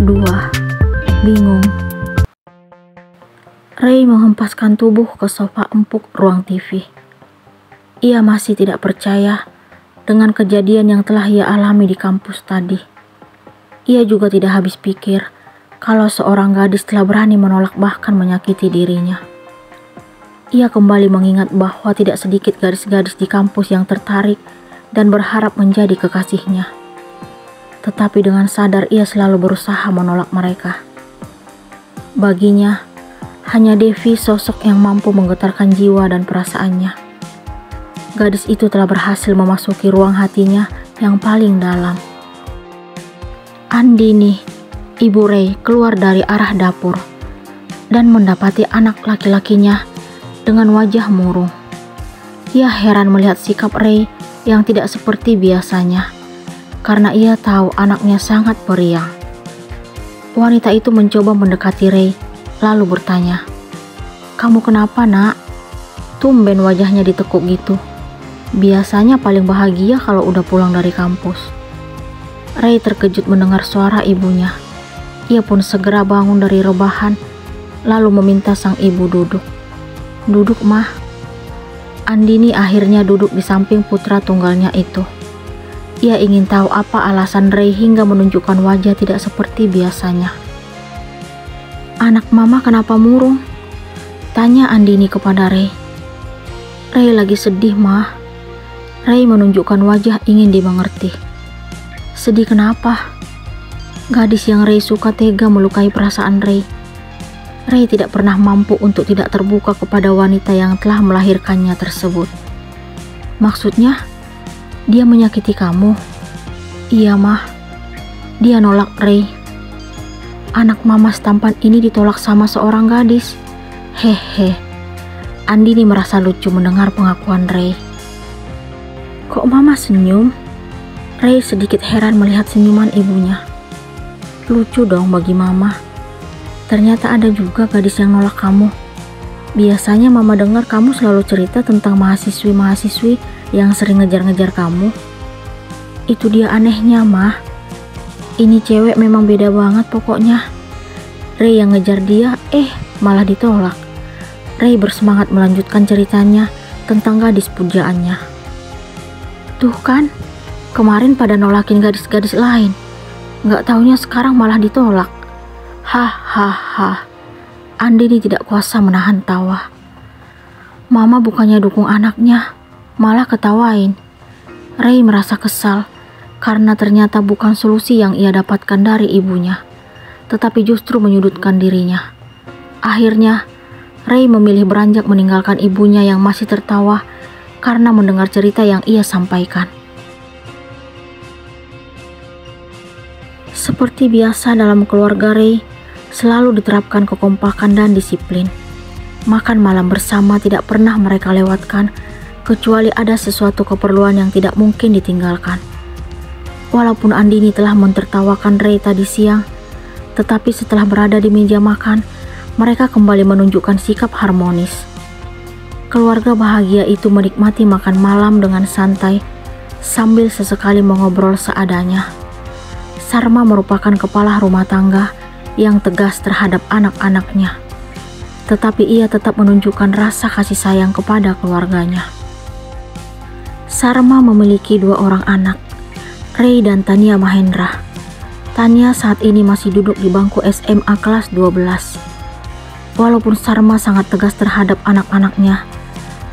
2. Bingung. Ray menghempaskan tubuh ke sofa empuk ruang TV. Ia masih tidak percaya dengan kejadian yang telah ia alami di kampus tadi. Ia juga tidak habis pikir kalau seorang gadis telah berani menolak bahkan menyakiti dirinya. Ia kembali mengingat bahwa tidak sedikit gadis-gadis di kampus yang tertarik dan berharap menjadi kekasihnya. Tetapi dengan sadar ia selalu berusaha menolak mereka. Baginya, hanya Devi sosok yang mampu menggetarkan jiwa dan perasaannya. Gadis itu telah berhasil memasuki ruang hatinya yang paling dalam. Andini, Ibu Ray, keluar dari arah dapur dan mendapati anak laki-lakinya dengan wajah murung. Ia heran melihat sikap Ray yang tidak seperti biasanya, karena ia tahu anaknya sangat periang. Wanita itu mencoba mendekati Ray, lalu bertanya, "Kamu kenapa, Nak? Tumben wajahnya ditekuk gitu. Biasanya paling bahagia kalau udah pulang dari kampus." Ray terkejut mendengar suara ibunya. Ia pun segera bangun dari rebahan, lalu meminta sang ibu duduk. "Duduk, Mah." Andini akhirnya duduk di samping putra tunggalnya itu. Ia ingin tahu apa alasan Ray hingga menunjukkan wajah tidak seperti biasanya. "Anak Mama kenapa murung?" tanya Andini kepada Ray. "Ray lagi sedih, Mah." Ray menunjukkan wajah ingin dimengerti. "Sedih kenapa?" Gadis yang Ray suka tega melukai perasaan Ray. Ray tidak pernah mampu untuk tidak terbuka kepada wanita yang telah melahirkannya tersebut. "Maksudnya, dia menyakiti kamu?" "Iya, Mah." Dia nolak Ray. Anak Mama setampan ini ditolak sama seorang gadis. Hehe. Andini merasa lucu mendengar pengakuan Ray. "Kok Mama senyum?" Ray sedikit heran melihat senyuman ibunya. "Lucu dong bagi Mama. Ternyata ada juga gadis yang nolak kamu. Biasanya Mama dengar kamu selalu cerita tentang mahasiswi-mahasiswi yang sering ngejar-ngejar kamu." "Itu dia anehnya, Mah. Ini cewek memang beda banget pokoknya. Ray yang ngejar dia, malah ditolak." Ray bersemangat melanjutkan ceritanya tentang gadis pujaannya. "Tuh kan, kemarin pada nolakin gadis-gadis lain. Nggak taunya sekarang malah ditolak." Hahaha. Andini tidak kuasa menahan tawa. Mama bukannya dukung anaknya, malah ketawain. Ray merasa kesal karena ternyata bukan solusi yang ia dapatkan dari ibunya, tetapi justru menyudutkan dirinya. Akhirnya, Ray memilih beranjak meninggalkan ibunya yang masih tertawa karena mendengar cerita yang ia sampaikan. Seperti biasa dalam keluarga Ray, selalu diterapkan kekompakan dan disiplin. Makan malam bersama tidak pernah mereka lewatkan, kecuali ada sesuatu keperluan yang tidak mungkin ditinggalkan. Walaupun Andini telah mentertawakan Ray tadi siang, tetapi setelah berada di meja makan, mereka kembali menunjukkan sikap harmonis. Keluarga bahagia itu menikmati makan malam dengan santai, sambil sesekali mengobrol seadanya. Sarma merupakan kepala rumah tangga yang tegas terhadap anak-anaknya, tetapi ia tetap menunjukkan rasa kasih sayang kepada keluarganya. Sarma memiliki 2 orang anak, Ray dan Tania Mahendra. Tania saat ini masih duduk di bangku SMA kelas 12. Walaupun Sarma sangat tegas terhadap anak-anaknya,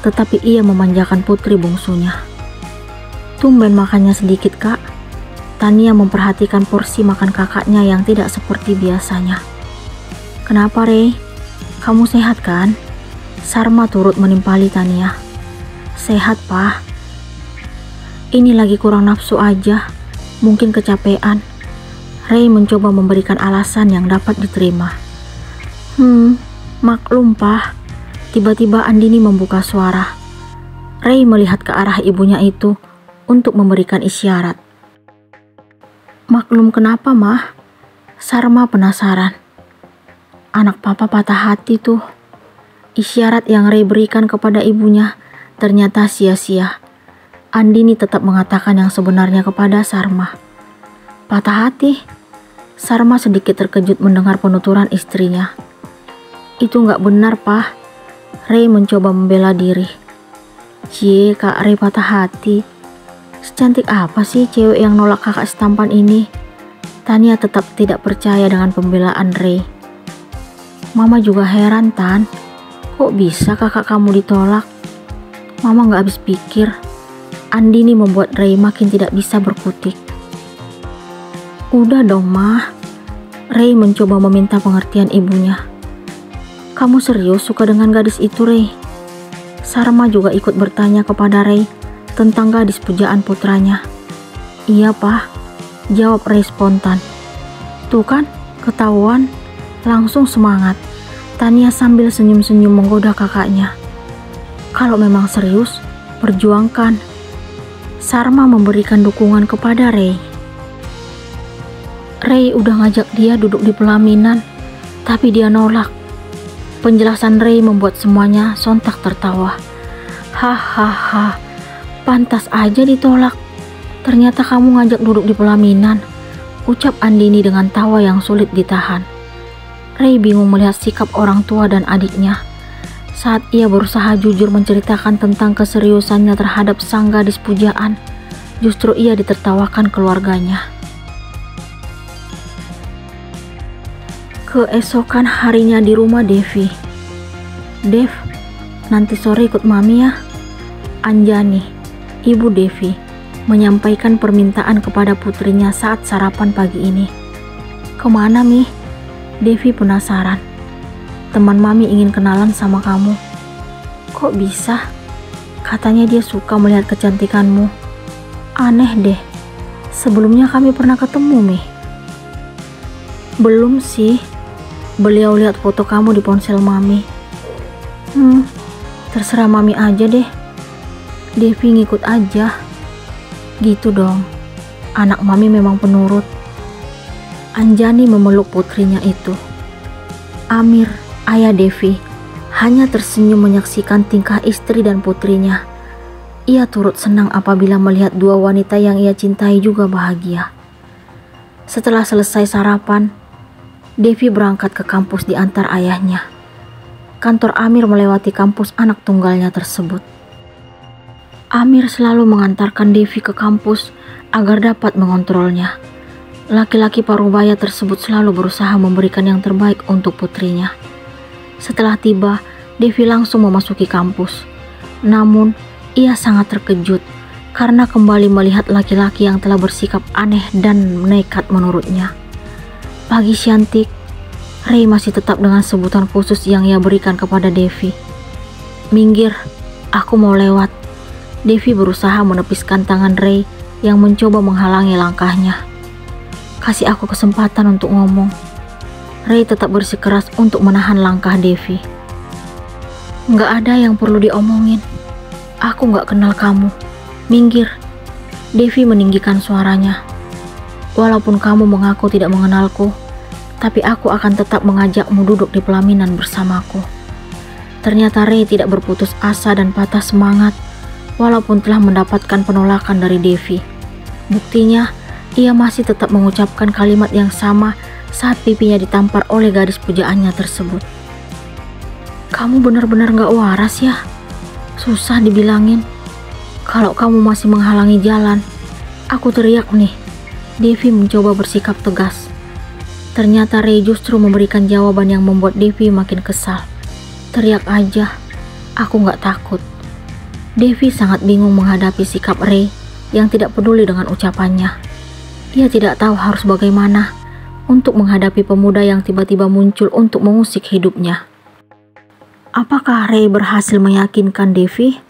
tetapi ia memanjakan putri bungsunya. "Tumben makannya sedikit, Kak." Tania memperhatikan porsi makan kakaknya yang tidak seperti biasanya. "Kenapa, Ray? Kamu sehat kan?" Sarma turut menimpali Tania. "Sehat, Pak. Ini lagi kurang nafsu aja, mungkin kecapean." Ray mencoba memberikan alasan yang dapat diterima. Maklum, Pak." Tiba-tiba Andini membuka suara. Ray melihat ke arah ibunya itu untuk memberikan isyarat. "Maklum kenapa, Mah?" Sarma penasaran. "Anak Papa patah hati tuh." Isyarat yang Ray berikan kepada ibunya ternyata sia-sia. Andini tetap mengatakan yang sebenarnya kepada Sarma. "Patah hati?" Sarma sedikit terkejut mendengar penuturan istrinya. Itu nggak benar, Pak. Ray mencoba membela diri. Cie, Kak Ray patah hati. Secantik apa sih cewek yang nolak kakak setampan ini? Tania tetap tidak percaya dengan pembelaan Ray. Mama juga heran, Tan. Kok bisa kakak kamu ditolak? Mama nggak habis pikir. Andini membuat Ray makin tidak bisa berkutik. Udah dong, Ma. Ray mencoba meminta pengertian ibunya. Kamu serius suka dengan gadis itu, Ray? Sarma juga ikut bertanya kepada Ray tentang gadis pujaan putranya. Iya, Pak, jawab Ray spontan. Tuh kan, ketahuan. Langsung semangat. Tania sambil senyum-senyum menggoda kakaknya. Kalau memang serius, perjuangkan. Sarma memberikan dukungan kepada Ray. Ray udah ngajak dia duduk di pelaminan, tapi dia nolak. Penjelasan Ray membuat semuanya sontak tertawa. Hahaha, pantas aja ditolak. Ternyata kamu ngajak duduk di pelaminan, ucap Andini dengan tawa yang sulit ditahan. Ray bingung melihat sikap orang tua dan adiknya. Saat ia berusaha jujur menceritakan tentang keseriusannya terhadap sang gadis pujaan, justru ia ditertawakan keluarganya. Keesokan harinya di rumah Devi. Dev, nanti sore ikut mami ya. Anjani, ibu Devi, menyampaikan permintaan kepada putrinya saat sarapan pagi ini. Kemana, Mi? Devi penasaran. Teman mami ingin kenalan sama kamu. Kok bisa? Katanya dia suka melihat kecantikanmu. Aneh deh. Sebelumnya kami pernah ketemu, Mi. Belum sih. Beliau lihat foto kamu di ponsel mami. Terserah mami aja deh. Devi ngikut aja. Gitu dong. Anak mami memang penurut. Anjani memeluk putrinya itu. Amir, ayah Devi, hanya tersenyum menyaksikan tingkah istri dan putrinya. Ia turut senang apabila melihat dua wanita yang ia cintai juga bahagia. Setelah selesai sarapan, Devi berangkat ke kampus diantar ayahnya. Kantor Amir melewati kampus anak tunggalnya tersebut. Amir selalu mengantarkan Devi ke kampus agar dapat mengontrolnya. Laki-laki parubaya tersebut selalu berusaha memberikan yang terbaik untuk putrinya. Setelah tiba, Devi langsung memasuki kampus. Namun, ia sangat terkejut karena kembali melihat laki-laki yang telah bersikap aneh dan nekat menurutnya. Pagi cantik, Ray masih tetap dengan sebutan khusus yang ia berikan kepada Devi. Minggir, aku mau lewat. Devi berusaha menepiskan tangan Ray yang mencoba menghalangi langkahnya. Kasih aku kesempatan untuk ngomong. Ray tetap bersikeras untuk menahan langkah Devi. Nggak ada yang perlu diomongin. Aku nggak kenal kamu. Minggir. Devi meninggikan suaranya. Walaupun kamu mengaku tidak mengenalku, tapi aku akan tetap mengajakmu duduk di pelaminan bersamaku. Ternyata Ray tidak berputus asa dan patah semangat, walaupun telah mendapatkan penolakan dari Devi. Buktinya, ia masih tetap mengucapkan kalimat yang sama saat pipinya ditampar oleh gadis pujaannya tersebut. Kamu benar-benar gak waras ya? Susah dibilangin. Kalau kamu masih menghalangi jalan, aku teriak nih. Devi mencoba bersikap tegas. Ternyata Ray justru memberikan jawaban yang membuat Devi makin kesal. Teriak aja, aku gak takut. Devi sangat bingung menghadapi sikap Ray yang tidak peduli dengan ucapannya. Ia tidak tahu harus bagaimana untuk menghadapi pemuda yang tiba-tiba muncul untuk mengusik hidupnya. Apakah Ray berhasil meyakinkan Devi